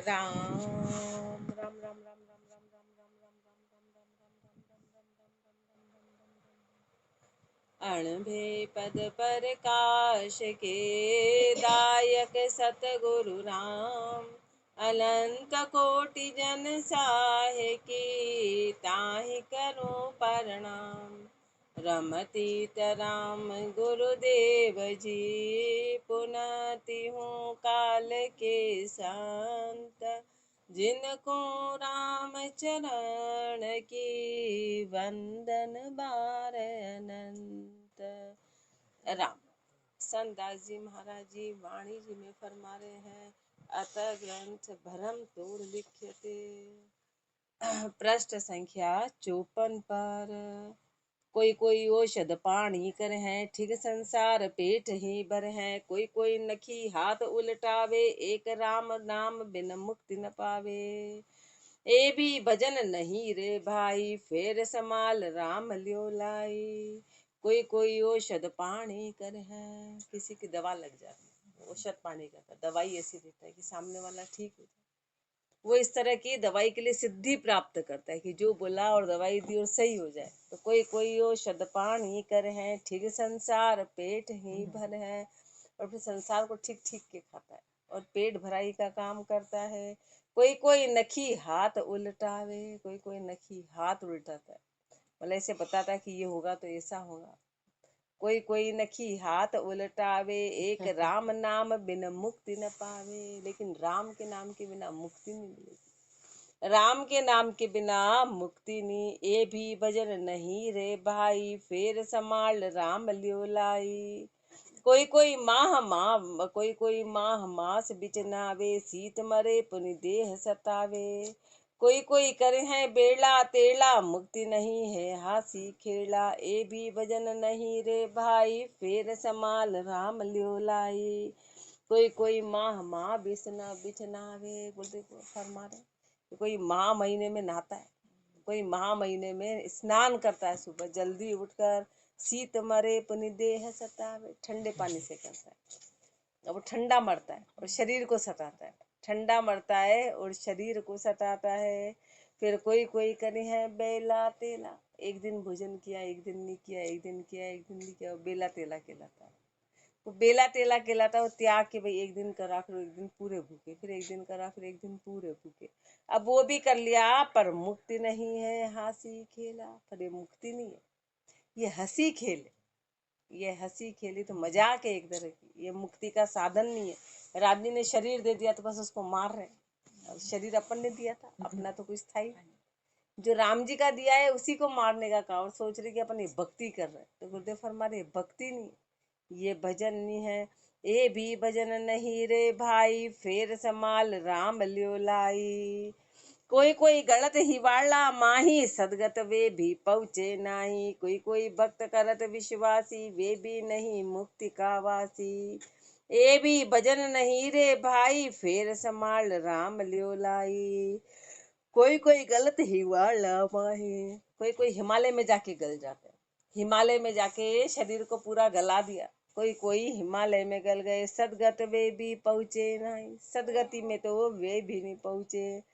राम राम राम राम राम राम राम राम राम राम राम अणभे पद प्रकाश के दायक सतगुरु राम अनंत कोटि जन साहे की ताहि करो प्रणाम। रमतीत राम गुरुदेव जी पुनति हूँ काल के संत जिनको राम चरण की वंदन बार अनंत। राम संत दास जी महाराज जी वाणी जी में फरमा रहे हैं, अतः ग्रंथ भरम तोड़ लिख्यते। पृष्ठ संख्या 54 पर। कोई कोई औषध पानी कर है, ठीक संसार पेट ही भर है। कोई कोई नखी हाथ उलटावे, एक राम नाम बिन मुक्ति न पावे। ए भी भजन नहीं रे भाई, फेर समाल राम लियो लाई। कोई कोई औषध पानी कर है, किसी की दवा लग जाती है, औषध पानी करता, दवाई ऐसी देता है कि सामने वाला ठीक हो जाए। वो इस तरह की दवाई के लिए सिद्धि प्राप्त करता है कि जो बोला और दवाई दी और सही हो जाए। तो कोई कोई औषध पानी कर है, ठीक संसार पेट ही भर है। और फिर संसार को ठीक ठीक के खाता है और पेट भराई का काम करता है। कोई कोई नखी हाथ उल्टावे, कोई कोई नखी हाथ उल्टाता है, मतलब ऐसे बताता है कि ये होगा तो ऐसा होगा। कोई कोई नखी हाथ उलटावे, एक राम नाम बिन मुक्ति न पावे। लेकिन राम के नाम के बिना मुक्ति नहीं मिलेगी, राम के नाम के बिना मुक्ति नहीं। ए भी भजन नहीं रे भाई, फेर समाल राम लियो लाई। कोई कोई माह मास बिचनावे, सीत मरे पुनि देह सतावे। कोई कोई करे है बेला तेला, मुक्ति नहीं है हासी खेला। ए भी भजन नहीं रे भाई, फेर समाल राम लियो लाई। कोई कोई माह बिचनावे, बोलते फरमा रहे कोई माह महीने में नहाता है, कोई माह महीने में स्नान करता है, सुबह जल्दी उठकर। शीत मरे पुनि देह सतावे, ठंडे पानी से करता है, अब वो ठंडा मरता है और शरीर को सताता है, ठंडा मरता है और शरीर को सताता है। फिर कोई कोई करे है बेला तेला, एक दिन भोजन किया, एक दिन नहीं किया, एक दिन किया, एक दिन नहीं किया, बेला तेला कहलाता है। वो बेला तेला कहलाता है, वो त्याग के भाई एक दिन करा फिर एक दिन पूरे भूखे, फिर एक दिन करा फिर एक दिन पूरे भूखे। अब वो भी कर लिया पर मुक्ति नहीं है हासी खेला, पर ये मुक्ति नहीं है, ये हंसी खेल है। ये हंसी खेली तो मजाक है एक तरह की, ये मुक्ति का साधन नहीं है। रानी ने शरीर दे दिया तो बस उसको मार रहे हैं, शरीर अपन ने दिया था, अपना तो कुछ था ही। जो राम जी का दिया है उसी को मारने का काम, और सोच रहे कि अपन ये भक्ति कर रहे हैं। तो गुरुदेव फरमा रहे भक्ति नहीं, ये भजन नहीं है। ए भी भजन नहीं रे भाई, फेर समाल राम लियो लाई। कोई कोई गलत हिवाला माही, सदगत वे भी पहुँचे नाही। कोई कोई भक्त करत विश्वासी, वे भी नहीं मुक्ति का वासी। ए भी भजन नहीं रे भाई, फेर समाल राम लियो लाई। कोई कोई गलत हिवाला माही, कोई कोई हिमालय में जाके गल जाते हैं, हिमालय में जाके शरीर को पूरा गला दिया। कोई कोई हिमालय में गल गए, सदगत वे भी पहुँचे नहीं, सदगति में तो वे भी नहीं पहुँचे।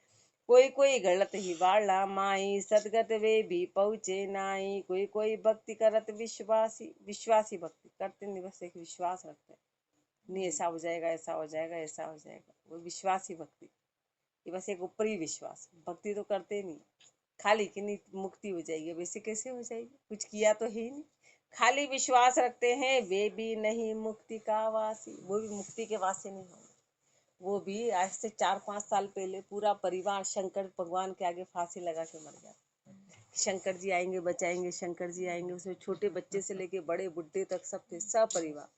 कोई कोई गलत ही वाला माई, सदगत वे भी पहुँचे नाई। कोई कोई भक्ति करत विश्वासी, विश्वासी भक्ति करते नहीं, बस एक विश्वास रखते हैं, नहीं ऐसा हो जाएगा, ऐसा हो जाएगा, ऐसा हो जाएगा, वो विश्वासी भक्ति, ये बस एक ऊपरी विश्वास। भक्ति तो करते नहीं, खाली कि नहीं मुक्ति हो जाएगी, वैसे कैसे हो जाएगी, कुछ किया तो है ही नहीं, खाली विश्वास रखते हैं। वे भी नहीं मुक्ति का वासी, वो भी मुक्ति के वासी नहीं होंगे। वो भी आज से 4-5 साल पहले पूरा परिवार शंकर भगवान के आगे फांसी लगा के मर गया। शंकर जी आएंगे बचाएंगे, शंकर जी आएंगे, उसमें छोटे बच्चे से लेके बड़े बुढ़े तक सब थे, सब परिवार,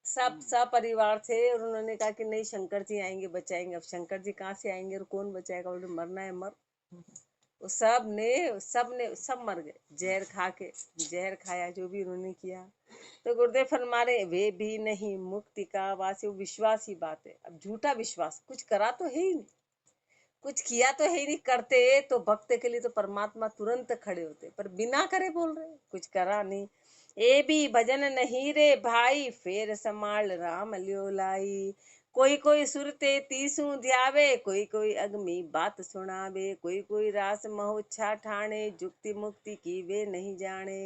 सब परिवार थे। और उन्होंने कहा कि नहीं शंकर जी आएंगे बचाएंगे। अब शंकर जी कहाँ से आएंगे और कौन बचाएगा, बोले मरना है मर। वो सब मर गए, जहर खा के, जहर खाया, जो भी उन्होंने किया। तो गुरुदेव फरमा रहे वे भी नहीं मुक्ति का वासी, विश्वास ही बात है। अब झूठा विश्वास, कुछ करा तो है ही नहीं, कुछ किया तो है ही नहीं, करते तो भक्त के लिए तो परमात्मा तुरंत खड़े होते, पर बिना करे बोल रहे कुछ करा नहीं। ए भी भजन नहीं रे भाई, फेर समाल राम लियो लाई। कोई कोई सुर तेतीसू ध्यावे, कोई कोई अगमी बात सुनावे, कोई कोई रास महोच्छा ठाणे, जुक्ति मुक्ति की वे नहीं जाने।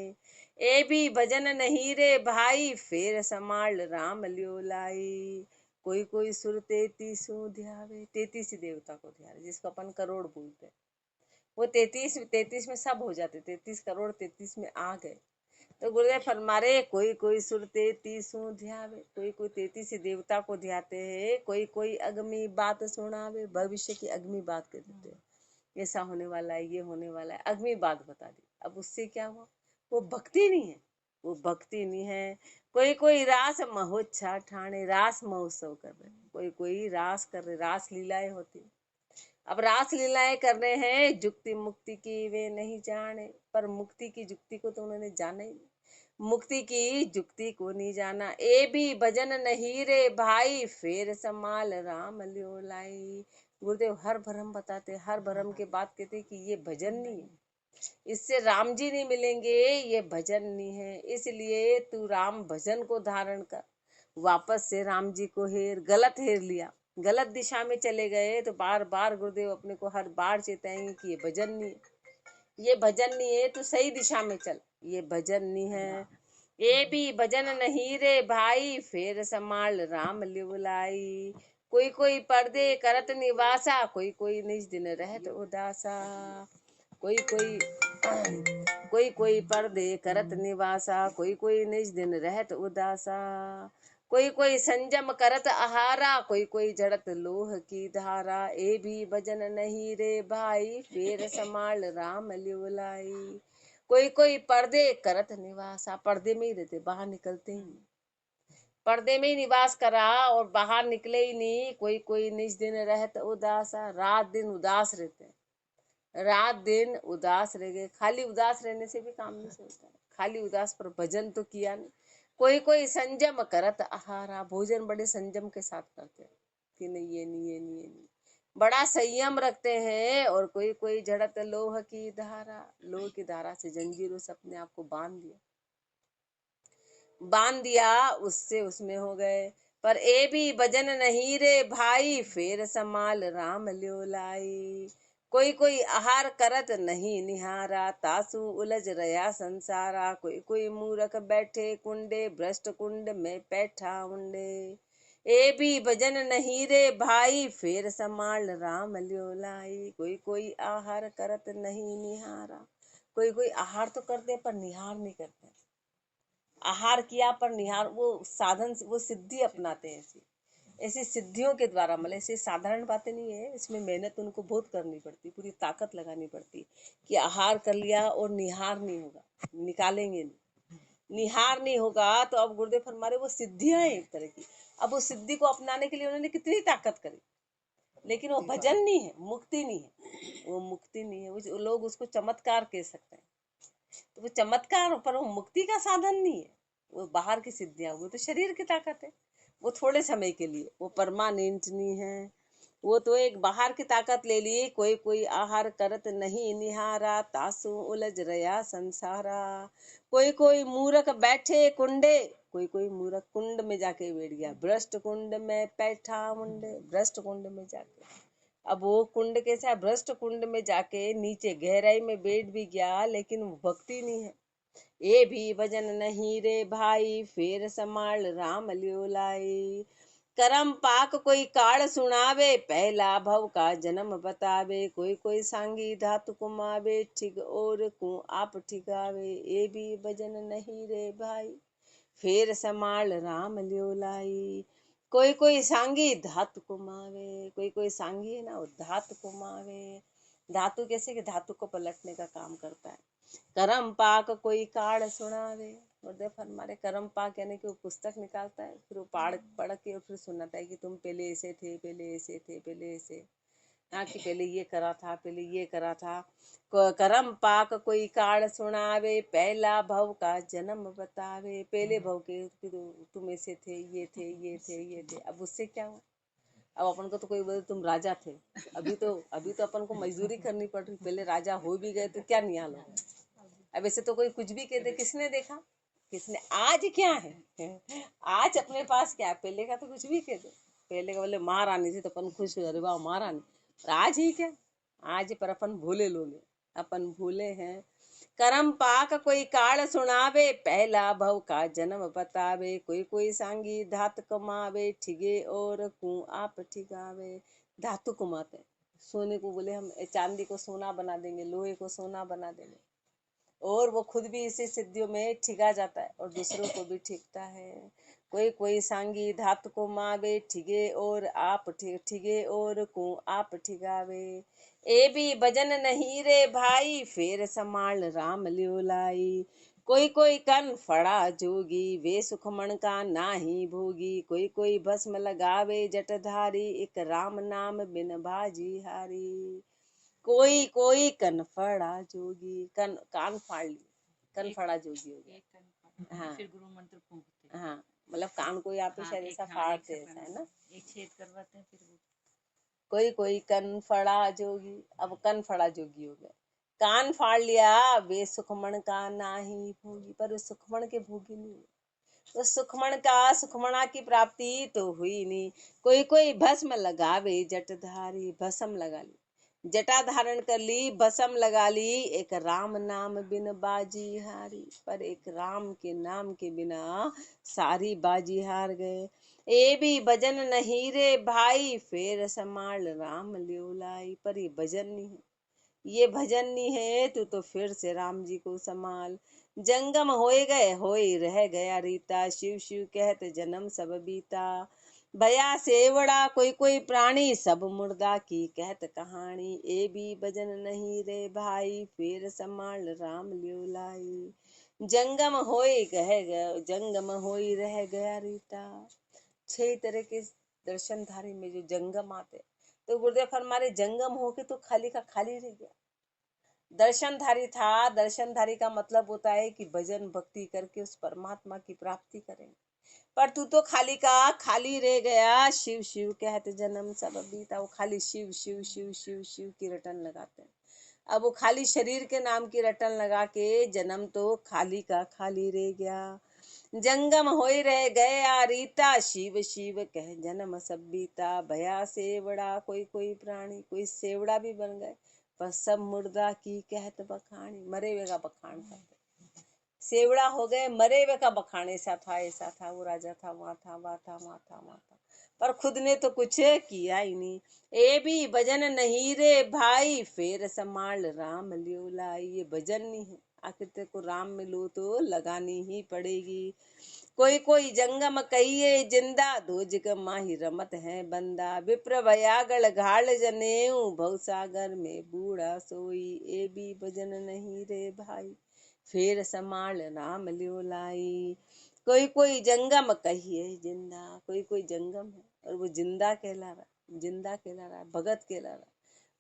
ए भी भजन नहीं रे भाई, फेर समाल राम लियो लाई। कोई कोई सुर तेतीसू ध्यावे, 33 देवता को ध्या रहे, जिसको अपन करोड़ बोलते हैं। वो 33 में सब हो जाते, 33 करोड़ 33 में आ गए। तो गुरुदेव फरमा रहे कोई कोई सुर 33 ध्यावे, कोई कोई 33 देवता को ध्याते हैं, कोई कोई अगमी बात सुनावे, भविष्य की अगमी बात कर देते हैं, ऐसा होने वाला है, ये होने वाला है, अगमी बात बता दी। अब उससे क्या हुआ? वो भक्ति नहीं है, वो भक्ति नहीं है। कोई कोई रास महोच्छा ठाणे, रास महोत्सव कर रहे, कोई कोई रास कर रहे, रास लीलाएं होती। अब रास लीलाएं कर रहे हैं, जुक्ति मुक्ति की वे नहीं जाने, पर मुक्ति की जुक्ति को तो उन्होंने जाना ही नहीं, मुक्ति की जुक्ति को नहीं जाना। ए भी भजन नहीं रे भाई, फेर समाल राम लियो लाई। गुरुदेव हर भरम बताते, हर भरम के बात कहते कि ये भजन नहीं है, इससे राम जी नहीं मिलेंगे, ये भजन नहीं है। इसलिए तू राम भजन को धारण कर, वापस से राम जी को हेर। गलत हेर लिया, गलत दिशा में चले गए, तो बार बार गुरुदेव अपने को हर बार चेताएंगे कि ये भजन नहीं है, ये भजन नहीं है, तो सही दिशा में चल, ये भजन नहीं है। ये भी भजन नहीं रे भाई, फेर समाल राम लिवलाई। कोई कोई पर्दे करत निवासा, कोई कोई निज दिन रहत उदासा। कोई कोई कोई कोई पर्दे करत निवासा, कोई कोई निज दिन रहत उदासा। कोई कोई संजम करत आहारा, कोई कोई जड़त लोह की धारा। ए भी भजन नहीं रे भाई, फेर समाल राम लिवलाई। कोई कोई पर्दे करत निवासा, पर्दे में ही रहते, बाहर निकलते ही नहीं, पर्दे में ही निवास करा और बाहर निकले ही नहीं। कोई कोई निज दिन रहत उदासा, रात दिन उदास रहते हैं, रात दिन उदास रह गए। खाली उदास रहने से भी काम नहीं चलता है, खाली उदास पर भजन तो किया नहीं। कोई कोई संजम करत आहारा, भोजन बड़े संजम के साथ करते हैं कि नहीं ये नहीं, ये नहीं, ये नहीं, बड़ा संयम रखते हैं। और कोई कोई झड़त लोह की धारा, लोह की धारा से जंजीरों से अपने आप को बांध दिया, उससे उसमें हो गए। पर ए भी भजन नहीं रे भाई, फेर समाल राम लियो लाई। कोई कोई आहार करत नहीं निहारा, तासु उलझ रया संसारा। कोई कोई मूरख बैठे कुंडे, भ्रष्ट कुंड में बैठा उंडे। ए भी भजन नहीं रे भाई, फेर समाल राम लियो लाई। कोई कोई आहार करत नहीं निहारा, कोई कोई आहार तो करते पर निहार नहीं करते, आहार किया पर निहार, वो साधन, वो सिद्धि अपनाते हैं। ऐसी ऐसी सिद्धियों के द्वारा, मतलब ऐसी साधारण बातें नहीं है, इसमें मेहनत उनको बहुत करनी पड़ती, पूरी ताकत लगानी पड़ती कि आहार कर लिया और निहार नहीं होगा, निकालेंगे नहीं, निहार नहीं होगा। तो अब गुरुदेव फरमा रहे वो सिद्धियां हैं एक तरह की। अब उस सिद्धि को अपनाने के लिए उन्होंने कितनी ताकत करी, लेकिन वो भजन नहीं है, मुक्ति नहीं है, वो मुक्ति नहीं है। वो लोग उसको चमत्कार कह सकते हैं, तो वो चमत्कार, पर वो मुक्ति का साधन नहीं है। वो बाहर की सिद्धियां, वो तो शरीर की ताकत है, वो थोड़े समय के लिए, वो परमानेंट नहीं है। वो तो एक बाहर की ताकत ले ली। कोई कोई आहार करत नहीं निहारा, तासु उलझ रया संसारा। कोई कोई मूरख बैठे कुंडे, कोई कोई मूरख कुंड में जाके बैठ गया, भ्रष्ट कुंड में बैठा मुंडे, भ्रष्ट कुंड में जाके। अब वो कुंड कैसा है, भ्रष्ट कुंड में जाके नीचे गहराई में बैठ भी गया, लेकिन भक्ति नहीं है। ये भी भजन नहीं रे भाई, फेर समाल राम लियो लाई। करम पाक कोई काल सुनावे, पहला भव का जन्म बतावे। कोई कोई सांगी धातु कुमावे, ठिग और को आप ठिकावे। ये भी भजन नहीं रे भाई, फेर समाल राम लियो लाई। कोई कोई सांगी धातु कुमावे, कोई कोई सांगी है ना, वो धातु कुमावे। धातु कैसे कि धातु को पलटने का काम करता है। करम पाक कोई काढ़ सुनावे, गुरुदेव फरमारे करम पाक यानी कि वो पुस्तक निकालता है, फिर वो पढ़ के और फिर सुनाता है कि तुम पहले ऐसे थे, पहले ऐसे थे, पहले ऐसे, हाँ कि पहले ये करा था, पहले ये करा था। करम पाक कोई काढ़ सुनावे, पहला भव का जन्म बतावे। पहले भव के तुम ऐसे थे, ये थे, ये थे, ये थे। अब उससे क्या हुआ? अब अपन को तो कोई बोले तुम राजा थे, अभी तो अपन को मजदूरी करनी पड़ रही, पहले राजा हो भी गए तो क्या निहाल हो। अब ऐसे तो कोई कुछ भी कहते, किसने देखा, किसने, आज क्या है, आज अपने पास क्या है, पहले का तो कुछ भी कह दो। पहले के बोले महारानी थी तो अपन खुश हो, अरे वाह महारानी। पर आज ही क्या, आज पर अपन भूले लोग हैं, अपन भूले हैं। करम पाक कोई काल सुनावे, पहला भव का जन्म बतावे। कोई कोई सांगी धात कमावे, ठिगे और कु आप ठिगावे। धातु कमाते हैं, सोने को बोले हम चांदी को सोना बना देंगे, लोहे को सोना बना देंगे, और वो खुद भी इसी सिद्धियों में ठिगा जाता है और दूसरों को भी ठिगता है। कोई कोई सांगी धातु को मावे, ठिगे और आप ठिगे और को आप ठिगावे। ए भी भजन नहीं रे भाई, फेर समाल राम लियो लाई। कोई कोई कन फड़ा जोगी, वे सुखमण का नाही भोगी। कोई कोई भस्म लगावे जटधारी, एक राम नाम बिन बाजी हारी। कोई कोई कनफड़ा जोगी, कान फाड़ ली, कनफड़ा जोगी हो गया। हाँ फिर गुरु मंत्र फूंकते। हाँ, मतलब कान को यहाँ पे शायद ऐसा फाड़ते हैं, है ना, एक छेद करवाते हैं फिर वो। कोई कोई कनफड़ा जोगी, अब कनफड़ा जोगी हो गया, कान फाड़ लिया वे सुखमण का नाही भोगी। पर उस सुखमण के भोगी नहीं हुए, तो सुखमण का सुखमणा की प्राप्ति तो हुई नहीं। कोई कोई भस्म लगावे जटधारी, भस्म लगा ली, जटा धारण कर ली, भस्म लगा ली, एक राम नाम बिन बाजी हारी। पर एक राम के नाम के बिना सारी बाजी हार गए। ए भी भजन नहीं रे भाई, फेर समाल राम लियो लाई। पर ये भजन नहीं है, ये भजन नहीं है, तू तो फिर से राम जी को संभाल। जंगम होए गए होए रह गया रीता, शिव शिव कहत जन्म सब बीता। भया सेवड़ा कोई कोई प्राणी, सब मुर्दा की कहत कहानी। ए भी भजन नहीं रे भाई, फिर संभाल राम लियो लाई। जंगम होए जंगम होई रह गया रीता। 6 तरह के दर्शनधारी में जो जंगम आते, तो गुरुदेव फरमारे जंगम होके तो खाली का खाली रह गया। दर्शनधारी था, दर्शनधारी का मतलब होता है कि भजन भक्ति करके उस परमात्मा की प्राप्ति करेंगे। पर तू तो खाली का खाली रह गया। शिव शिव कहते जन्म सब बीता। वो खाली शिव शिव शिव शिव शिव की रटन लगाते हैं। अब वो खाली शरीर के नाम की रटन लगा के जन्म तो खाली का खाली रह गया। जंगम होई रह गया रीता, शिव शिव कह जन्म सब बीता। भया सेवड़ा कोई कोई प्राणी, कोई सेवड़ा भी बन गए, पर सब मुर्दा की कहत बखानी, मरे हुए का बखान करते। सेवड़ा हो गए, मरे हुए का बखान, ऐसा था ऐसा था, वो राजा था, वहां था वहां था वहां था वहां था, पर खुद ने तो कुछ किया ही नहीं। ए भी भजन नहीं रे भाई, फेर समाल राम लियो लाई। ये भजन नहीं है, आखिर तेरे को राम मिलो तो लगानी ही पड़ेगी। कोई कोई जंगम कहिए जिंदा, दो जग माही रमत है बंदा। विप्र भयागल घाल जनेऊ, भवसागर में बूढ़ा सोई। ए भी भजन नहीं रे भाई, फिर समाल राम लियो लाई। कोई कोई जंगम कहिए जिंदा, कोई कोई जंगम है और वो जिंदा कहला रहा, जिंदा कहला रहा है, भगत कहला रहा है,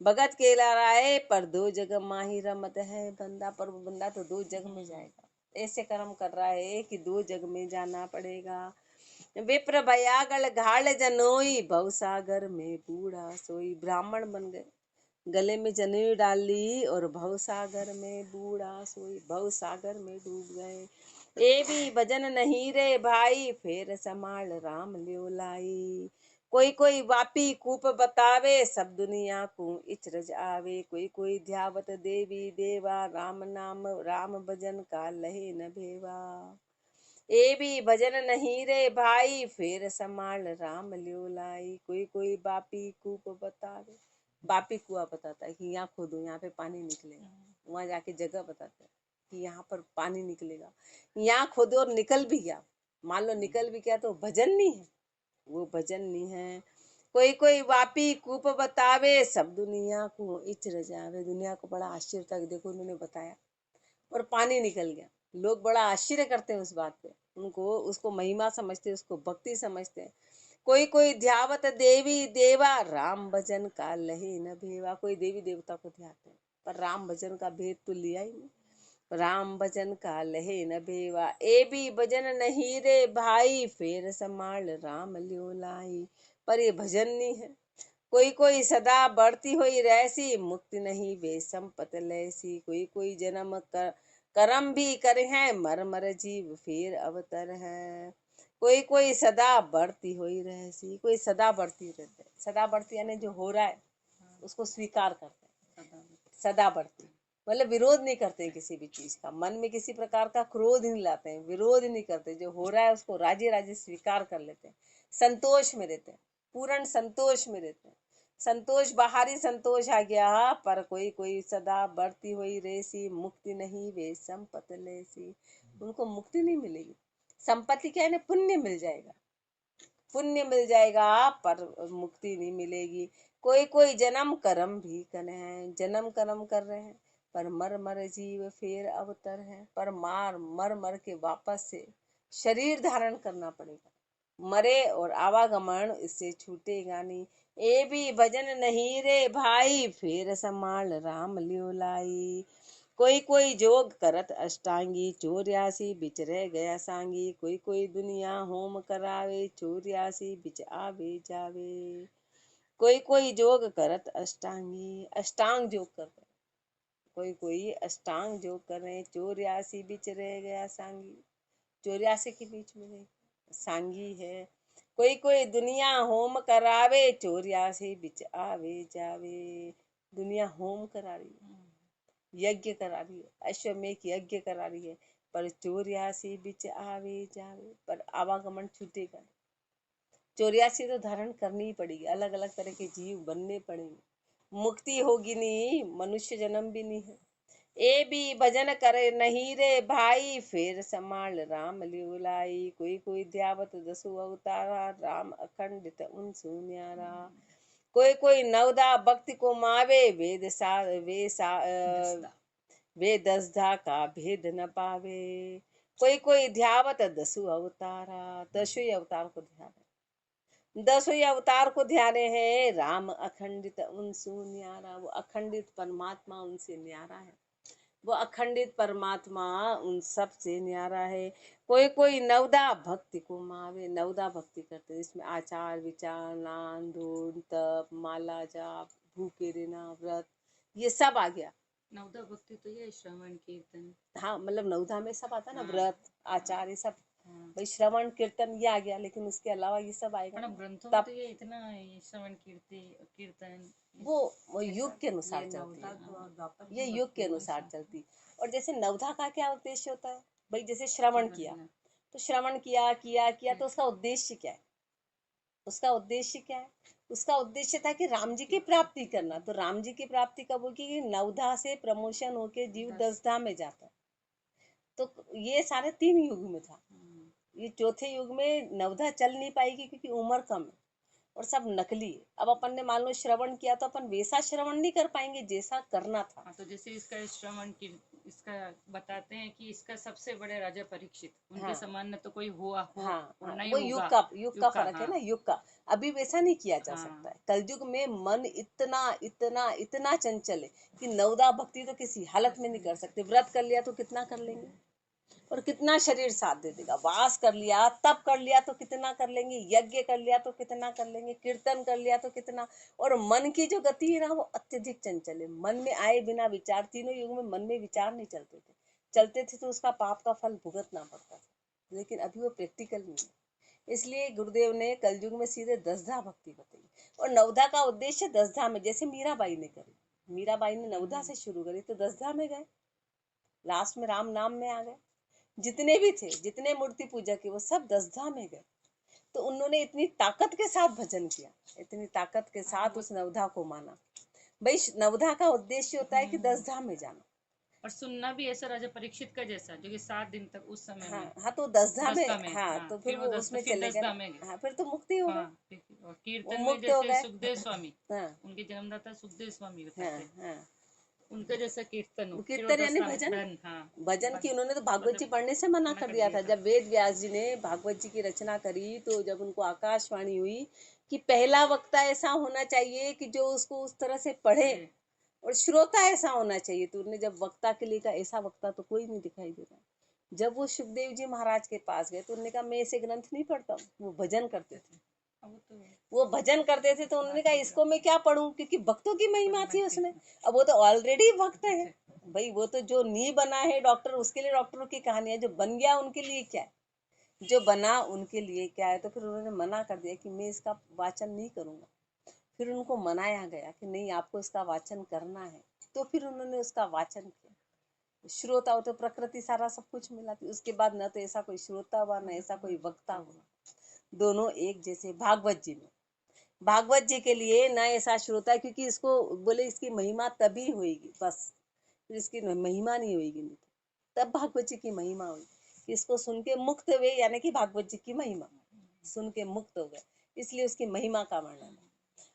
भगत कहला रहा है। पर दो जग माही रमत है बंदा, पर वो बंदा तो 2 जग में जाएगा। ऐसे कर्म कर रहा है कि 2 जग में जाना पड़ेगा। विप्र भयागल घाल जनोई, भवसागर में बूढ़ा सोई। ब्राह्मण बन गए, गले में जनेऊ डाल ली और भवसागर में बूढ़ा सोई, भवसागर में डूब गए। ए भी भजन नहीं रे भाई, फेर समाल राम लियो लाई। कोई कोई वापी कूप बतावे, सब दुनिया को इचरज आवे। कोई कोई ध्यावत देवी देवा, राम नाम राम भजन का लहे न भेवा। ए भी भजन नहीं रे भाई, फेर समाल राम लियो लाई। कोई कोई बापी कूप बतावे, बापी कुआ बताता है कि यहाँ खोदो, यहाँ पे पानी निकलेगा। वहां जाके जगह बताता है कि यहाँ पर पानी निकलेगा, यहाँ खोदो और निकल भी गया, मान लो निकल भी गया, तो भजन नहीं है, वो भजन नहीं है। कोई कोई वापी कूप बतावे, सब दुनिया को इचर जावे। दुनिया को बड़ा आश्चर्य था, देखो उन्होंने बताया और पानी निकल गया। लोग बड़ा आश्चर्य करते हैं उस बात पे, उनको उसको महिमा समझते हैं, उसको भक्ति समझते हैं। कोई कोई ध्यावत देवी देवा, राम भजन का लहे न भेवा। कोई देवी देवता को ध्याते हैं, पर राम भजन का भेद तो लिया ही नहीं। राम भजन का लहे न भेवा। ए भी भजन नहीं रे भाई, फेर समाल राम लियो लाई। पर ये भजन नहीं है। कोई कोई सदा बढ़ती हुई रहसी, मुक्ति नहीं वे संपत लैसी। कोई कोई जन्म कर करम भी करे हैं, मर मर जीव फिर अवतर है। कोई कोई सदा बढ़ती हुई रहसी, कोई सदा बढ़ती रहते। सदा बढ़ती यानी जो हो रहा है उसको स्वीकार करते हैं। सदा बढ़ती मतलब विरोध नहीं करते किसी भी चीज का, मन में किसी प्रकार का क्रोध नहीं लाते हैं, विरोध नहीं करते, जो हो रहा है उसको राजी राजी स्वीकार कर लेते हैं, संतोष में रहते हैं, पूर्ण संतोष में रहते हैं। संतोष बाहरी संतोष आ गया, पर कोई कोई सदा बढ़ती हुई रेसी, मुक्ति नहीं वे संपत लेसी। उनको मुक्ति नहीं मिलेगी। संपत्ति क्या है ना, पुण्य मिल जाएगा, पुण्य मिल जाएगा पर मुक्ति नहीं मिलेगी। कोई कोई जन्म कर्म भी करे हैं, जन्म कर्म कर रहे हैं, पर मर मर जीव फिर अवतर है, पर मर मर के वापस से शरीर धारण करना पड़ेगा। मरे और आवागमन इससे छूटेगा नहीं। ए भी भजन नहीं रे भाई, फिर संभाल राम लियो लाई। कोई कोई जोग करत अष्टांगी, 84 बिच रह गया सांगी। कोई कोई दुनिया होम करावे, 84 बिच आवे जावे। कोई कोई जोग करत अष्टांगी, अष्टांग जोग कर रहे, कोई कोई अष्टांग जोग कर रहे, 84 बिच रह गया सांगी। 84 के बीच में नहीं, सांगी है। कोई कोई दुनिया होम करावे, 84 बिच आवे जावे। दुनिया होम करा रही है, यज्ञ करा रही है, अश्वमेघ यज्ञ करा रही है, पर 84 बिच आवे जावे, पर आवागमन छूटेगा नहीं। 84 तो धारण करनी ही पड़ेगी, अलग अलग तरह के जीव बनने पड़ेंगे। मुक्ति होगी नहीं, मनुष्य जन्म भी नहीं है। ए भी भजन करे नहीं रे भाई, फिर संभाल राम लियो लाई। कोई कोई ध्यावत दसु अवतारा, राम अखंडित उनसु न्यारा। कोई कोई नवदा भक्ति को मावे, वे दसधा का भेद न पावे। कोई कोई ध्यावत दसु अवतारा, दसों अवतार को ध्यान है, दसों अवतार को ध्यान है। राम अखंडित उनसु न्यारा, वो अखंडित परमात्मा उनसे न्यारा है, वो अखंडित परमात्मा उन सब से न्यारा है। कोई कोई नवदा भक्ति को मावे, नवदा भक्ति करते हैं, इसमें आचार विचार नाम धून तप माला जाप भूखे रहना व्रत ये सब आ गया। नवदा भक्ति तो ये श्रवण कीर्तन। हाँ मतलब नवदा में सब आता है ना, हाँ, व्रत आचार ये सब। हाँ। भाई श्रवण कीर्तन ये आ गया, लेकिन उसके अलावा ये सब आएगा पर ना। ग्रंथों में तब तो ये इतना ये श्रवण कीर्तन वो युग के अनुसार चलती है, ये युग के अनुसार चलती। और जैसे नवधा का क्या उद्देश्य होता है भाई, जैसे श्रवण किया तो श्रवण किया किया किया तो उसका उद्देश्य क्या है, उसका उद्देश्य क्या है, उसका उद्देश्य था कि राम जी की प्राप्ति करना। तो राम जी की प्राप्ति कब होगी, कि नवधा से प्रमोशन होके जीव 10धा में जाता है। तो ये सारे 3 युग में था, ये चौथे युग में नवधा चल नहीं पाएगी क्योंकि उम्र कम है और सब नकली है। अब अपन ने मान लो श्रवण किया तो अपन वैसा श्रवण नहीं कर पाएंगे जैसा करना था। हाँ, तो जैसे इसका श्रवण की इसका बताते हैं कि इसका सबसे बड़े राजा परीक्षित, उनके हाँ, समान न तो कोई हुआ हो हाँ, और हाँ, नहीं वो होगा। युग का फर्क है हाँ, ना, युग का। अभी वैसा नहीं किया जा हाँ। सकता है। कलयुग में मन इतना इतना इतना चंचल है कि नवदा भक्ति तो किसी हालत में नहीं कर सकते। व्रत कर लिया तो कितना कर लेंगे और कितना शरीर साथ दे देगा, वास कर लिया तप कर लिया तो कितना कर लेंगे, यज्ञ कर लिया तो कितना कर लेंगे, कीर्तन कर लिया तो कितना। और मन की जो गति है ना वो अत्यधिक चंचल है, मन में आए बिना विचार, तीनों युग में मन में विचार नहीं चलते थे, चलते थे तो उसका पाप का फल भुगतना पड़ता था, लेकिन अभी वो प्रैक्टिकल नहीं है। इसलिए गुरुदेव ने कलयुग में सीधे 10धा भक्ति बताई। और नवधा का उद्देश्य 10धा में, जैसे मीराबाई ने करी, मीराबाई ने नवधा से शुरू करी तो 10धा में गए, लास्ट में राम नाम में आ गए। जितने भी थे, जितने मूर्ति पूजा के, वो सब 10धा में गए। तो उन्होंने इतनी ताकत के साथ भजन किया, इतनी ताकत के साथ उस नवधा को माना। भाई नवधा का उद्देश्य होता है कि 10धा में जाना। और सुनना भी ऐसा राजा परीक्षित का जैसा, जो कि 7 दिन तक उस समय हाँ, में हाँ, तो 10धा में, 10धा में, हाँ, हाँ, तो फिर वो उसमें फिर चले गए 10धा ना। में गए। हाँ, फिर तो मुक्ति हो गई। हाँ, और वो कीर्तन में मुक्त हो जैसे गए। सुखदेव स्वामी, हाँ, उनके जन्मदाता सुखदेव स्वामी हाँ, बताते हैं, हाँ। उनका जैसा कीर्तन हो, फिर वो कीर्तन यानी 10धा में भजन। हाँ, भजन की उन्होंने तो भागवत जी पढ़ने से मना कर दिया था। जब वेद व्यास जी ने भागवत जी की रचना करी तो जब उनको आकाशवाणी हुई कि पहला वक्ता ऐसा होना चाहिए कि जो उसको उस तरह से पढ़े और श्रोता ऐसा होना चाहिए, तो उन्होंने जब वक्ता के लिए कहा, ऐसा वक्ता तो कोई नहीं दिखाई दे रहा। जब वो सुखदेव जी महाराज के पास गए तो उन्होंने कहा, मैं ऐसे ग्रंथ नहीं पढ़ता हूँ। वो भजन करते थे, वो भजन करते थे, तो उन्होंने कहा इसको मैं क्या पढ़ूं, क्योंकि भक्तों की महिमा थी उसमें। अब वो तो ऑलरेडी भक्त है भाई, वो तो जो नहीं बना है डॉक्टर, उसके लिए डॉक्टरों की कहानी है, जो बन गया उनके लिए क्या है। जो बना उनके लिए क्या है, तो फिर उन्होंने मना कर दिया कि मैं इसका वाचन नहीं करूँगा। फिर उनको मनाया गया कि नहीं, आपको इसका वाचन करना है, तो फिर उन्होंने उसका वाचन किया। श्रोता हो तो प्रकृति सारा सब कुछ मिला थी। उसके बाद न तो ऐसा कोई श्रोता हुआ, न ऐसा कोई वक्ता हुआ, दोनों एक जैसे। भागवत जी में, भागवत जी के लिए न ऐसा श्रोता, क्योंकि इसको बोले इसकी महिमा तभी होगी, बस फिर इसकी महिमा नहीं होगी, नहीं तब भागवत जी की महिमा हुई कि इसको सुन के मुक्त हुए, यानी कि भागवत जी की महिमा, सुन के मुक्त हो गए, इसलिए उसकी महिमा का वर्णन है।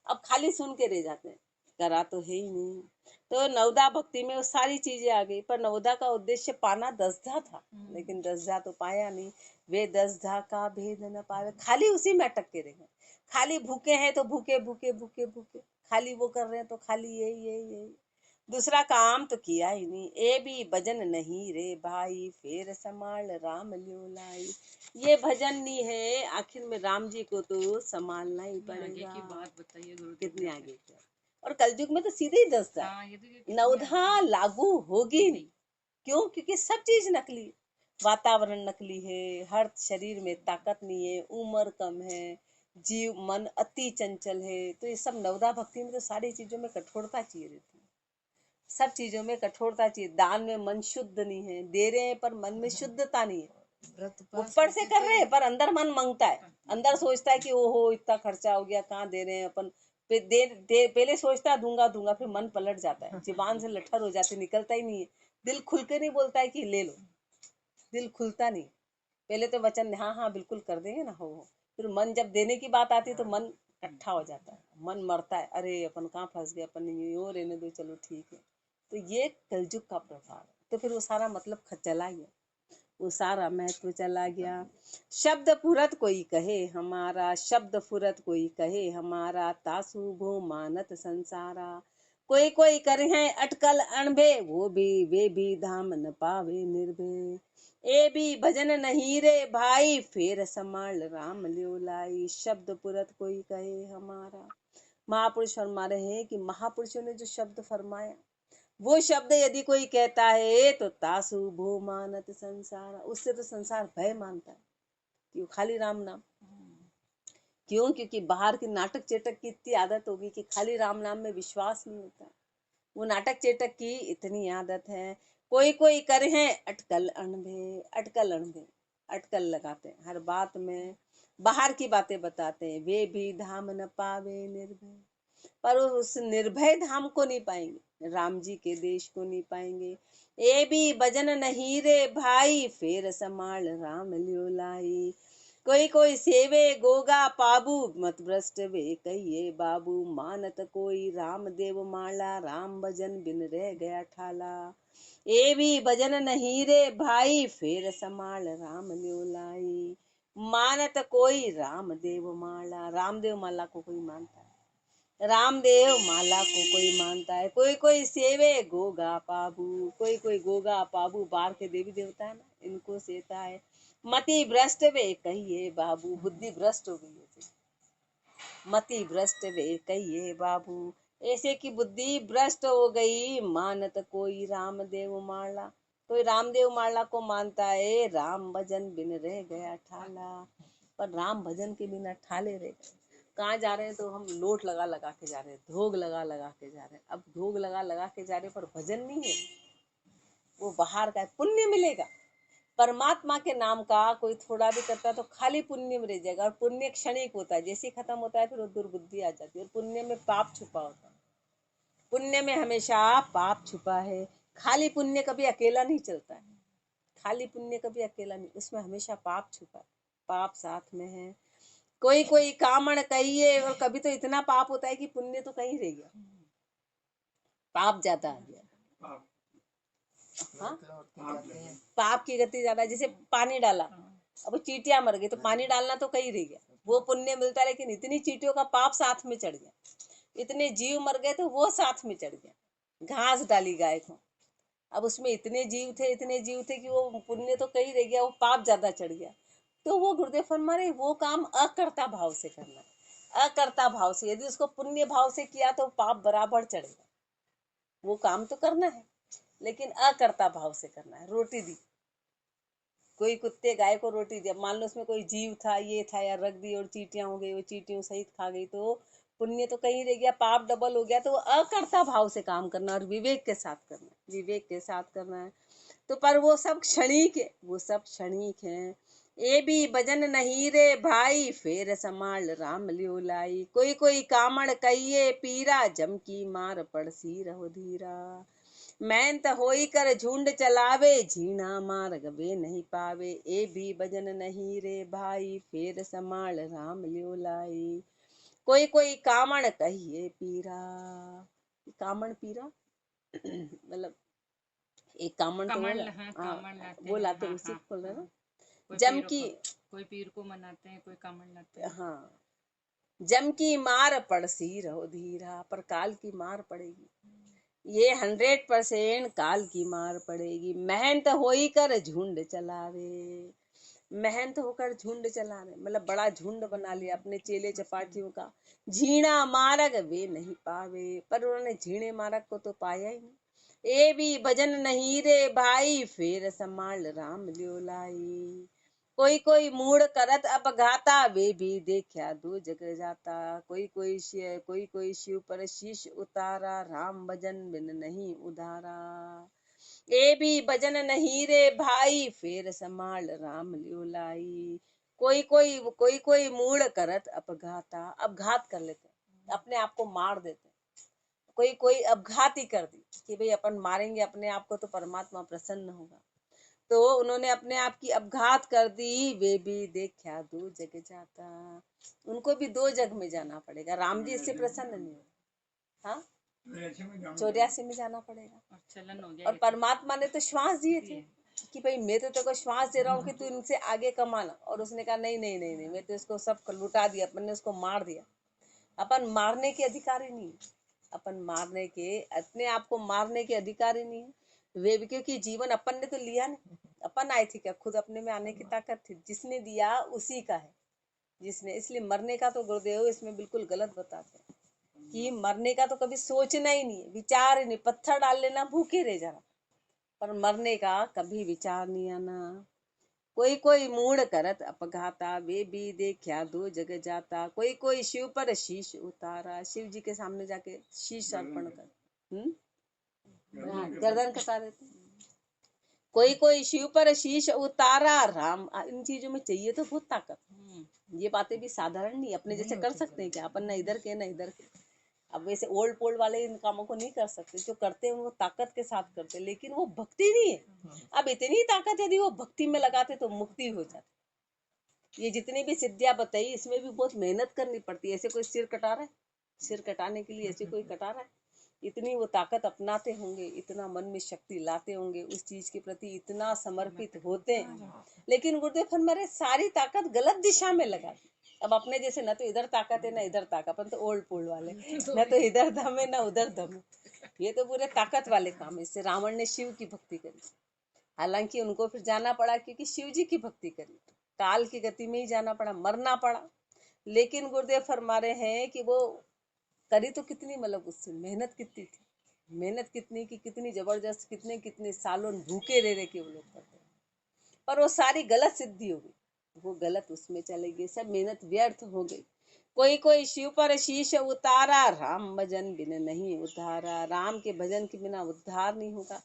अब खाली सुन के रह जाते हैं, करा तो है ही नहीं। तो नवदा भक्ति में वो सारी चीजें आ गई, पर नवदा का उद्देश्य पाना दसधा था, लेकिन दसधा तो पाया नहीं। वे दसधा का भेद न पावे, खाली उसी में अटक के रह गए। खाली भूखे हैं तो भूखे भूखे भूखे भूखे, खाली वो कर रहे हैं तो खाली यही यही यही, दूसरा काम तो किया ही नहीं। ए भी भजन नहीं रे भाई, फेर समाल राम ल्यो लाई। ये भजन नहीं है, आखिर में राम जी को तो संभालना ही आगे पड़ेगा। की बात बताइए गुरुदेव। कितने आगे क्या। और कलयुग में तो सीधे ही दसता है, हाँ, ये तो कितनी नवधा लागू होगी नहीं। क्यों? क्योंकि सब चीज नकली, वातावरण नकली है, हर शरीर में ताकत नहीं है, उम्र कम है, जीव मन अति चंचल है। तो ये सब नवदा भक्ति में तो सारी चीजों में कठोरता चाहिए रहती है, सब चीजों में कठोरता चाहिए। दान में मन शुद्ध नहीं है, दे रहे हैं पर मन में शुद्धता नहीं है। ऊपर से कर रहे हैं पर अंदर मन मांगता है, अंदर सोचता है कि ओहो इतना खर्चा हो गया, कहाँ दे रहे हैं अपन। पहले सोचता है दूंगा दूंगा, फिर मन पलट जाता है, जुबान से लठर हो जाती, निकलता ही नहीं है। दिल खुल के नहीं बोलता है कि ले लो, दिल खुलता नहीं। पहले तो वचन हाँ हाँ बिल्कुल कर देंगे ना, हो। फिर मन जब देने की बात आती है तो मन इकट्ठा हो जाता है, मन मरता है, अरे अपन कहाँ फंस गए, अपन यूँ रहने दो, चलो ठीक है। तो ये कलयुग का प्रभाव है। तो फिर वो सारा मतलब चला गया, वो सारा महत्व चला गया। शब्द फुरत कोई कहे हमारा, शब्द फुरत कोई कहे हमारा, तासु भो मानत संसारा। कोई कोई करे हैं अटकल अणभे, वो भी वे भी धाम न पावे निर्भय। ए भी भजन नहीं रे भाई, फेर समाल राम ल्यो लाई। शब्द पुरत कोई कहे हमारा, महापुरुष फरमा रहे हैं कि महापुरुषों ने जो शब्द फरमाया, वो शब्द यदि कोई कहता है तो तासु भो मानत संसार, उससे तो संसार भय मानता है। क्यों? खाली राम नाम। क्यों? क्योंकि बाहर की नाटक चेटक की इतनी आदत होगी कि खाली राम नाम में विश्वास नहीं होता। वो नाटक चेटक की इतनी आदत है। कोई कोई करे हैं अटकल अणभे, अटकल अणभे, अटकल लगाते हैं हर बात में, बाहर की बातें बताते हैं। वे भी धाम न पावे निर्भय, पर उस निर्भय धाम को नहीं पाएंगे, राम जी के देश को नहीं पाएंगे। ए भी भजन नहीं रे भाई, फेर समाल राम ल्यो लाई। कोई कोई सेवे गोगा पाबू, मत भ्रष्ट वे कहिए बाबू। मानत कोई राम देव माला, राम भजन बिन रह गया ठाला। ए भी भजन नहीं रे भाई, फेर समाल राम ल्यो लाई। मानत कोई राम देव माला, रामदेव माला को कोई मानता है, रामदेव माला को कोई मानता है। कोई कोई सेवे गोगा पाबू, कोई कोई गोगा पाबू बाहर के देवी देवता है ना, इनको सेता है। मति भ्रष्ट वे कहिए बाबू, बुद्धि भ्रष्ट हो गई है, मति भ्रष्ट वे कहिए बाबू, ऐसे की बुद्धि भ्रष्ट हो गई। मानत कोई रामदेव माला, कोई रामदेव माला को मानता है, राम भजन बिन रह गया ठाला। पर राम भजन के बिना ठाले रह गए। कहाँ जा रहे हैं तो हम लोट लगा लगा के जा रहे हैं, धोग लगा लगा के जा रहे हैं। अब धोग लगा लगा के जा रहे हैं पर भजन नहीं है, वो बाहर का है। पुण्य मिलेगा, परमात्मा के नाम का कोई थोड़ा भी करता है तो खाली पुण्य में रह जाएगा, और पुण्य क्षणिक होता है, जैसे ही खत्म होता है फिर वो दुर्बुद्धि आ जाती है। और पुण्य में पाप छुपा होता है, पुण्य में हमेशा पाप छुपा है। खाली पुण्य कभी अकेला नहीं चलता है, खाली पुण्य कभी अकेला नहीं, उसमें हमेशा पाप छुपा है, पाप साथ में है। कोई कोई कामण कहिए, और कभी तो इतना पाप होता है कि पुण्य तो कहीं रह गया, पाप ज्यादा आ गया। हाँ, पाप की गति ज्यादा, जैसे पानी डाला, अब वो चींटियां मर गई तो पानी डालना तो कहीं रह गया, वो पुण्य मिलता है। लेकिन इतनी चींटियों का पाप साथ में चढ़ गया, इतने जीव मर गए तो वो साथ में चढ़ गया। घास डाली गाय को, अब उसमें इतने जीव थे, इतने जीव थे कि वो पुण्य तो कहीं रह गया, वो पाप ज्यादा चढ़ गया। तो वो गुरुदेव फरमा रहे वो काम अकर्ता भाव से करना है, अकर्ता भाव से। यदि उसको पुण्य भाव से किया तो पाप बराबर चढ़ेगा। वो काम तो करना है लेकिन अकर्ता भाव से करना है। रोटी दी, कोई कुत्ते गाय को रोटी दिया, मान लो उसमें कोई जीव था, ये था, या रख दी और चींटियां हो गई, वो चींटियों सहित खा गई, तो पुण्य तो कहीं रह गया, पाप डबल हो गया। तो अकर्ता भाव से काम करना और विवेक के साथ करना, विवेक के साथ करना है। तो पर वो सब क्षणिक है, वो सब क्षणिक है। ए भी भजन नहीं रे भाई, फेर समाल राम लियो लाई। कोई कोई कामड़ कहिए पीरा, जम की मार पड़सी रहो धीरा। मेहनत होई कर झुंड चलावे, झीना मार्ग वे नहीं पावे। ए भी भजन नहीं रे भाई, फेर समाल राम लियो लाई। कोई कोई कामण कहिए पीरा, कामण पीरा मतलब एक कामण तो कमल, बोला, हाँ हाँ कमल लाते वो हैं, लाते हाँ उसी हाँ को बोल रहे हाँ। ना। कोई जम पीरों की, को, कोई पीर को मनाते हैं, कोई कमल लाते हैं। हाँ, जम की मार पड़सी रहो धीरा, पर काल की मार पड़ेगी, ये 100% काल की मार पड़ेगी। मेहनत होई कर झुंड चलावे, मेहनत होकर झुंड चलावे मतलब बड़ा झुंड बना लिया अपने चेले चपाटियों का। झीणा मार्ग वे नहीं पावे, पर उन्होंने झीणे मार्ग को तो पाया ही नहीं। ए भी भजन नहीं रे भाई, फेर समाल राम लियो लाई। कोई कोई मूड करत अपघाता, वे भी देखा दो जग जाता। कोई कोई शिव पर शीश उतारा, राम भजन बिन नहीं उधारा। ए भी भजन नहीं रे भाई, फेर समाल राम लियो लाई। कोई कोई मूड करत अपघाता, अपघात कर लेते, अपने आप को मार देते। कोई कोई अपघात ही कर दी कि भाई अपन मारेंगे अपने आप को तो परमात्मा प्रसन्न होगा, तो उन्होंने अपने आप की अपघात कर दी। वे भी देखा दो जग जाता, उनको भी 2 जग में जाना पड़ेगा, राम जी इससे प्रसन्न नहीं हुए। हाँ, 84 में जाना पड़ेगा। और चलन हो गया और ये तो। परमात्मा ने तो श्वास दिए थे कि भाई मैं तो तेरे को श्वास दे रहा हूँ कि तू इनसे आगे कमाना, और उसने कहा नहीं नहीं नहीं नहीं, मैं तो इसको सब लुटा दिया, अपन ने उसको मार दिया। अपन मारने के अधिकारी नहीं, अपन मारने के, अपने आप को मारने के अधिकारी नहीं है। वे भी क्योंकि जीवन अपन ने तो लिया नहीं, अपन आए थे क्या, खुद अपने में आने की ताकत थी, जिसने दिया उसी का है, जिसने, इसलिए मरने का तो गुरुदेव इसमें बिल्कुल गलत बताते हैं कि मरने का तो कभी सोचना ही नहीं है, विचार ही नहीं, पत्थर डाल लेना भूखे रह जाना, पर मरने का कभी विचार नहीं आना। कोई कोई मूड करत अपघाता, वे भी देखा दो जग जाता। कोई कोई शिव पर शीश उतारा, शिव जी के सामने जाके शीश अर्पण कर, गर्दन कटा देते। कोई कोई शिव पर शीश उतारा, राम, इन चीजों में चाहिए तो बहुत ताकत। ये बातें भी साधारण नहीं, अपने जैसे कर सकते हैं क्या, अपन ना इधर के ना इधर के। अब वैसे ओल्ड पोल्ड वाले इन कामों को नहीं कर सकते, जो करते हैं वो ताकत के साथ करते, लेकिन वो भक्ति नहीं है। अब इतनी ताकत यदि वो भक्ति में लगाते तो मुक्ति हो जाती। ये जितनी भी सिद्धियां बताई इसमें भी बहुत मेहनत करनी पड़ती है। ऐसे कोई सिर कटा रहा है, सिर कटाने के लिए ऐसे कोई कटा रहा है, इतनी वो ताकत अपनाते होंगे, इतना मन में शक्ति लाते होंगे, उस चीज के प्रति इतना समर्पित होते हैं। लेकिन गुरुदेव फरमाए सारी ताकत गलत दिशा में लगा दी। अब अपने जैसे न तो इधर ताकत है ना इधर ताकत, अपन तो ओल्ड पोल्ड वाले, न तो इधर दम है ना उधर दम है, ये तो पूरे ताकत वाले काम है। इससे रावण ने शिव की भक्ति करी, हालांकि उनको फिर जाना पड़ा क्योंकि शिव जी की भक्ति करी, काल की गति में ही जाना पड़ा, मरना पड़ा। लेकिन गुरुदेव फरमा रहे हैं कि वो करी तो कितनी, मतलब उससे मेहनत कितनी थी, मेहनत कितनी की, कितनी जबरदस्त, कितने कितने सालों भूखे रह रहे के वो लोग करते, पर वो सारी गलत सिद्धि हो गई, वो गलत उसमें चले गए, सब मेहनत व्यर्थ हो गई। कोई कोई शिव पर शीश उतारा, राम भजन बिन नहीं उतारा। राम के भजन के बिना उद्धार नहीं होगा।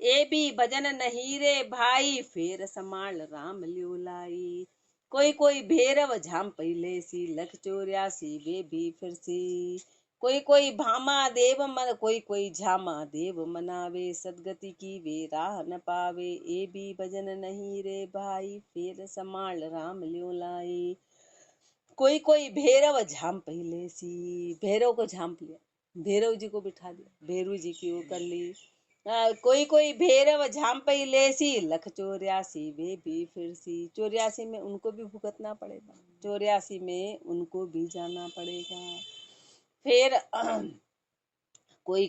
ए भी भजन नहीं रे भाई, फेर समाल राम लियो लाई। कोई कोई भैरव झाम पहले सी, लख 84 वे भी फिर सी। कोई कोई भामा देव मन, कोई कोई झामा देव मनावे। सदगति की वे राह न पावे, ए भी भजन नहीं रे भाई, फेर समाल राम लियो लाई। कोई कोई भैरव झाम पहले सी, भैरव को झांप लिया, भैरव जी को बिठा दिया, भैरू जी की वो कर ली। कोई कोई भैरव झाम पहले सी, लख 84 वे भी फिर सी। 84 में उनको भी भुगतना पड़ेगा, 84 में उनको भी जाना पड़ेगा। फिर कोई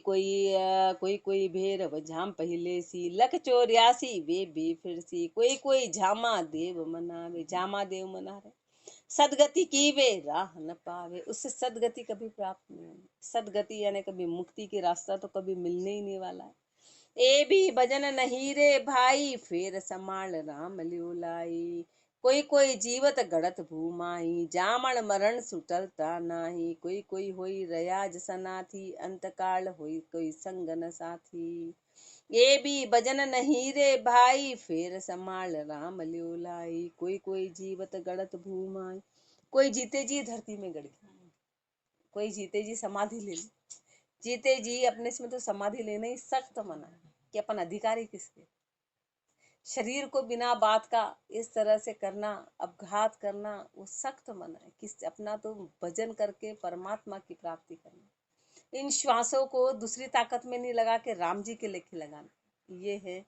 कोई भैरव झाम पहले सी, लख 84 वे भी फिर सी। कोई कोई झामा देव मनावे, झामा देव मना रहे। सदगति की वे राह न पावे, उससे सदगति कभी प्राप्त नहीं होगी। सदगति यानी कभी मुक्ति के रास्ता तो कभी मिलने ही नहीं वाला है। ए भी भजन नहीं रे भाई, फेर समाल राम लियो लाई। कोई कोई जीवत गड़त भूमाई, जामण मरण सुटलता नाही। कोई कोई होई रयाज सनाथी, अंतकाल होई कोई संग न साथी। ये भी भजन नहीं रे भाई, फेर समाल राम लियो लाई। कोई कोई जीवत गड़त भूमाई, कोई जीते जी धरती में गड़ गया, कोई जीते जी समाधि ले ली। जीते जी अपने से तो समाधि लेना ही सख्त मना है कि अपन अधिकारी किसके। शरीर को बिना बात का इस तरह से करना, अपघात करना, वो सख्त मना है। किस अपना तो भजन करके परमात्मा की प्राप्ति करना। इन श्वासों को दूसरी ताकत में नहीं लगा के राम जी के लेखे लगाना, ये है।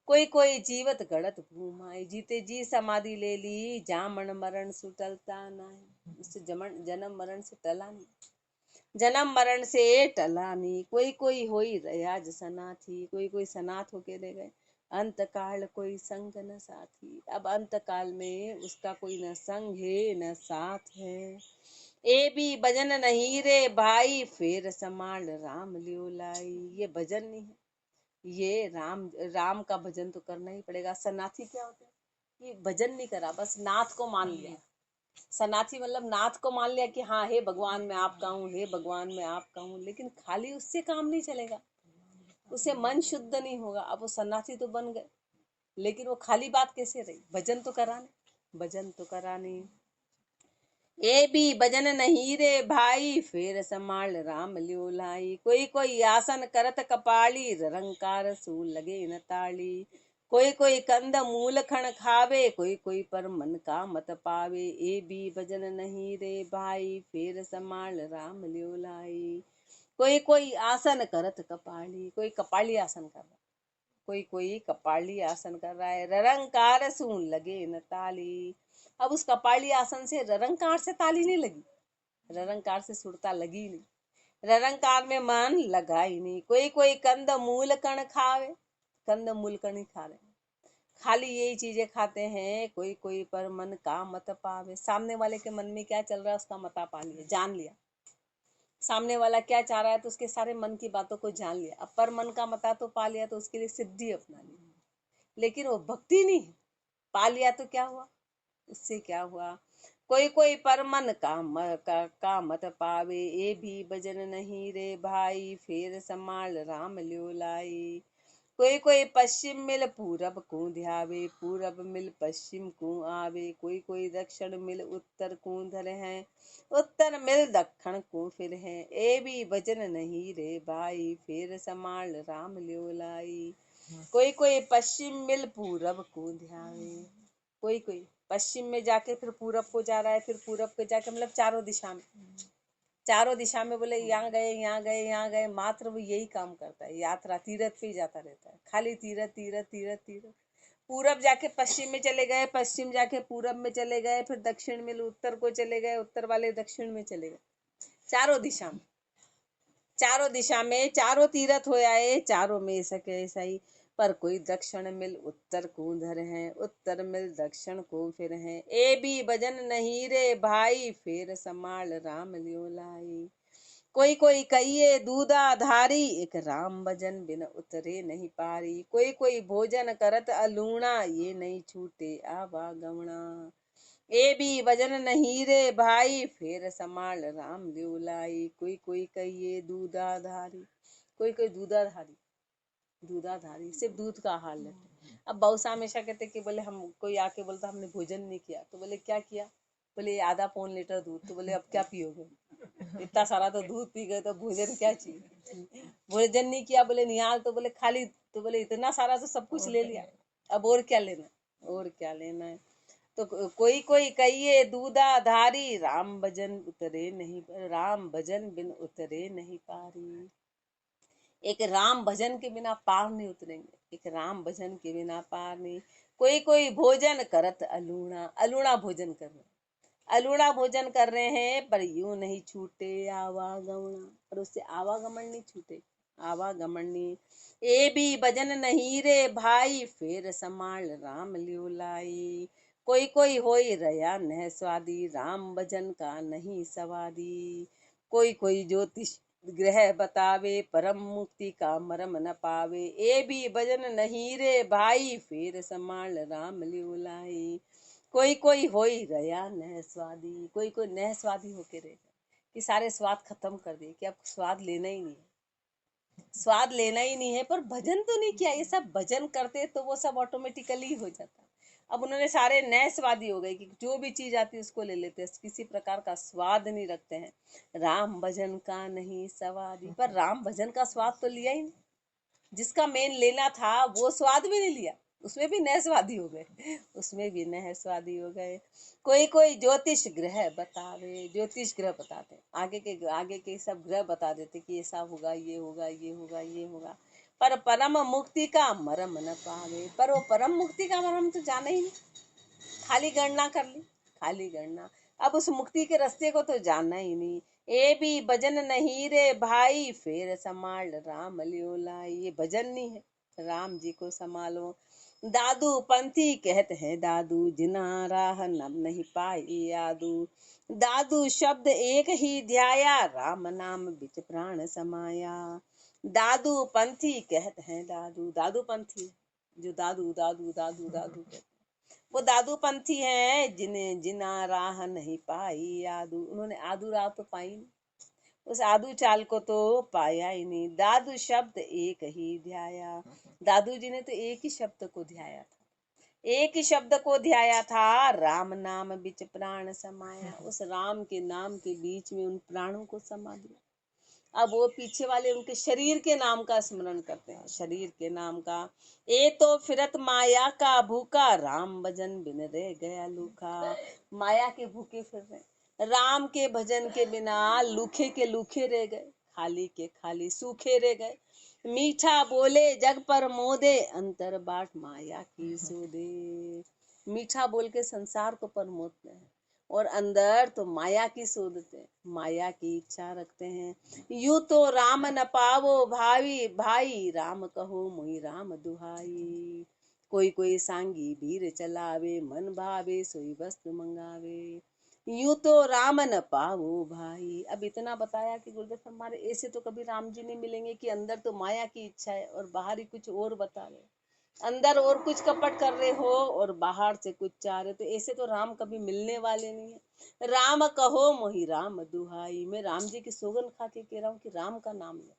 कोई कोई जीवत गड़त भूमाई, जीते जी समाधि ले ली। जामन मरण सुटलता नहीं, उससे जन्म मरण से टला नहीं, जन्म मरण से टला नहीं। कोई कोई होई रयाज सनाथी, कोई कोई सनाथ होके रह गए। अंत काल कोई संग न साथी, अब अंत काल में उसका कोई न संग है न साथ है। ए भी भजन नहीं रे भाई, फेर समाल राम लियो लाई। ये भजन नहीं है, ये राम का भजन तो करना ही पड़ेगा। सन्नाथी क्या होता है? ये भजन नहीं करा, बस नाथ को मान लिया। सन्नाथी मतलब नाथ को मान लिया कि हाँ, हे भगवान मैं आपका हूँ, हे भगवान मैं आपका हूँ, लेकिन खाली उससे काम नहीं चलेगा, उससे मन शुद्ध नहीं होगा। अब वो सन्नाथी तो बन गए, लेकिन वो खाली बात कैसे रही? भजन तो कराने, भजन तो कराने। ए भी भजन नहीं रे भाई, फेर समाल राम लियो लाई। कोई कोई आसन करत कपाली, रंकार सूल लगे न ताली। कोई कोई कंद मूल खण खावे, कोई कोई पर मन का मत पावे। ए भी भजन नहीं रे भाई, फेर समाल राम लियो लाई। कोई कोई आसन करत कपाली, कोई कपाली आसन कर रहा, कोई कोई कपाली आसन कर रहा है। ररंकार सून लगे न ताली, अब उस कपाली आसन से ररंकार से ताली नहीं लगी, ररंकार से सुरता लगी नहीं, ररंकार में मन लगा ही नहीं। कोई कोई कंद मूल कण खावे, कंद मूल कण ही खा रहे, खाली यही चीजें खाते हैं। कोई कोई पर मन का मत पावे, सामने वाले के मन में क्या चल रहा है उसका मता पा लिया, जान लिया। सामने वाला क्या चाह रहा है तो उसके सारे मन की बातों को जान लिया। अब पर मन का मता तो पा लिया तो उसके लिए सिद्धि अपना ली, लेकिन वो भक्ति नहीं है। पा लिया तो क्या हुआ, उससे क्या हुआ? कोई कोई पर मन का मत पावे, ये भी भजन नहीं रे भाई, फेर समाल राम लियो लाई। कोई कोई पश्चिम मिल पूरब को ध्यावे, पूरब मिल पश्चिम को आवे। कोई कोई दक्षिण मिल उत्तर को धरे हैं, उत्तर मिल दक्षिण को फिर है। ए भी भजन नहीं रे भाई, फेर समाल राम लियो लाई। कोई कोई पश्चिम मिल पूरब को ध्यावे, कोई कोई पश्चिम में जाके फिर पूरब को जा रहा है, फिर पूरब को जाके मतलब चारों दिशा में, चारों दिशा में बोले यहाँ गए यहाँ गए यहाँ गए, मात्र वो यही काम करता है। यात्रा तीरथ पे ही जाता रहता है, खाली तीरथ तीरथ तीरथ तीरथ। पूरब जाके पश्चिम में चले गए, पश्चिम जाके पूरब में चले गए, फिर दक्षिण में उत्तर को चले गए, उत्तर वाले दक्षिण में चले गए। चारों दिशा में, चारों दिशा में चारों तीरथ हो आए, चारों में सके सही। पर कोई दक्षिण मिल उत्तर को धर है, उत्तर मिल दक्षिण को फिर है। ए भी भजन नहीं रे भाई, फेर समाल राम लियो लाई। कोई कोई कहिए दूधा धारी, एक राम भजन बिन उतरे नहीं पारी। कोई कोई भोजन करत अलूणा, ये नहीं छूटे आवागमना। ए भी भजन नहीं रे भाई, फेर समाल राम लियो लाई। कोई कोई कहिए दूधाधारी, कोई कोई दूधाधारी, दूधाधारी सिर्फ दूध का आहार लेते। अब बहुत सा हमेशा कहते कि बोले हम कोई आके बोलता हमने भोजन नहीं किया, तो बोले क्या किया? बोले आधा पौन लीटर दूध। तो बोले अब क्या पियोगे? इतना सारा तो दूध पी गए तो भोजन क्या चाहिए? भोजन नहीं किया, बोले निहाल। तो बोले खाली, तो बोले इतना सारा तो सब कुछ ले लिया, अब और क्या लेना, और क्या लेना है? तो कोई कोई कहिए दूधा धारी, राम भजन उतरे नहीं, राम भजन बिन उतरे नहीं पारी। एक राम भजन के बिना पार नहीं उतरेंगे, एक राम भजन के बिना पार नहीं। कोई कोई भोजन करत अलूणा, अलूणा भोजन कर रहे, अलूणा भोजन कर रहे हैं, पर यूं नहीं छूटे आवागमन, पर उससे आवागमन नहीं छूटे, आवागमन नहीं। ए भी भजन नहीं रे भाई, फेर समाल राम लियो लाई। कोई कोई होई रया नह स्वादी, राम भजन का नहीं सवादी। कोई कोई ज्योतिष ग्रह बतावे, परम मुक्ति का मरम न पावे। ए भी भजन नहीं रे भाई, फिर समाल राम लिउलाई। कोई कोई होई गया नह स्वादी, कोई कोई नह स्वादी होके रह गया कि सारे स्वाद खत्म कर दिए, कि अब स्वाद लेना ही नहीं है, स्वाद लेना ही नहीं है। पर भजन तो नहीं किया, ये सब भजन करते तो वो सब ऑटोमेटिकली हो जाता। अब उन्होंने सारे नए स्वादी हो गए कि जो भी चीज आती है उसको ले लेते हैं, किसी प्रकार का स्वाद नहीं रखते हैं। राम भजन का नहीं स्वादी, पर राम भजन का स्वाद तो लिया ही नहीं, जिसका मेन लेना था वो स्वाद भी नहीं लिया, उसमें भी नए स्वादी हो गए, उसमें भी नए स्वादी हो गए। कोई कोई ज्योतिष ग्रह बतावे, ज्योतिष ग्रह बताते, आगे के सब ग्रह बता देते कि ऐसा होगा, ये होगा, ये होगा, ये होगा। पर परम मुक्ति का मरम न पावे, पर वो परम मुक्ति का मरम तो जाना ही नहीं, खाली गणना कर ली, खाली गणना। अब उस मुक्ति के रास्ते को तो जानना ही नहीं। ए भी भजन नहीं रे भाई, फिर संभाल राम लियोला। ये भजन नहीं है, राम जी को संभालो। दादू पंथी कहते हैं दादू, जिना राह नब नहीं पाई यादू। दादू शब्द एक ही ध्याया, राम नाम बिच प्राण समाया। दादू पंथी कहते हैं दादू, दादू पंथी जो दादू दादू दादू दादू कहते, वो दादू पंथी हैं जिन्हें जिना राह नहीं पाई यादू। उन्होंने आदू राह तो पाई नहीं, उस आदू चाल को तो पाया ही नहीं। दादू शब्द एक ही ध्याया, दादू जी ने तो एक ही शब्द को ध्याया था, एक ही शब्द को ध्याया था। राम नाम बिच प्राण समाया, उस राम के नाम के बीच में उन प्राणों को समा दिया। अब वो पीछे वाले उनके शरीर के नाम का स्मरण करते हैं, शरीर के नाम का। ए तो फिरत माया का भूखा, राम भजन बिन रह गया लूखा। माया के भूखे फिर रहे, राम के भजन के बिना लूखे के लूखे रह गए, खाली के खाली सूखे रह गए। मीठा बोले जग पर मोदे, अंतर बाट माया की सोदे। मीठा बोल के संसार को प्रमोदते हैं, और अंदर तो माया की सोचते हैं, माया की इच्छा रखते हैं। यूं तो राम न पावो भाई, भाई राम कहो मुई राम दुहाई। कोई कोई सांगी भीर चलावे, मन भावे सोई वस्तु मंगावे। यूं तो राम न पावो भाई। अब इतना बताया कि गुरुदेव हमारे ऐसे तो कभी राम जी नहीं मिलेंगे कि अंदर तो माया की इच्छा है और बाहर ही कुछ और बता रहे, अंदर और कुछ कपट कर रहे हो और बाहर से कुछ चाह रहे, तो ऐसे तो राम कभी मिलने वाले नहीं है। राम कहो मोहि राम दुहाई, मैं राम जी की सौगन खा के कह रहा हूँ कि राम का नाम लो,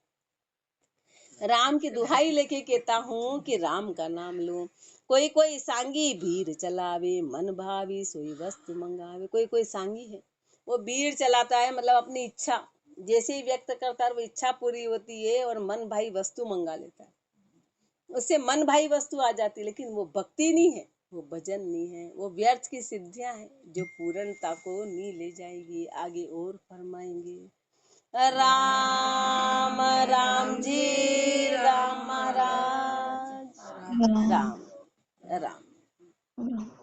राम की दुहाई लेके कहता हूँ कि राम का नाम लो। कोई कोई सांगी भीड़ चलावे, मन भावी सोई वस्तु मंगावे। कोई कोई सांगी है, वो भीड़ चलाता है, मतलब अपनी इच्छा जैसे ही व्यक्त करता है वो इच्छा पूरी होती है और मन भाई वस्तु मंगा लेता है, उससे मन भाई वस्तु आ जाती है, लेकिन वो भक्ति नहीं है, वो भजन नहीं है, वो व्यर्थ की सिद्धियां हैं जो पूर्णता को नहीं ले जाएगी। आगे और फरमाएंगे। राम राम जी राम महाराज, राम राम राम। राम।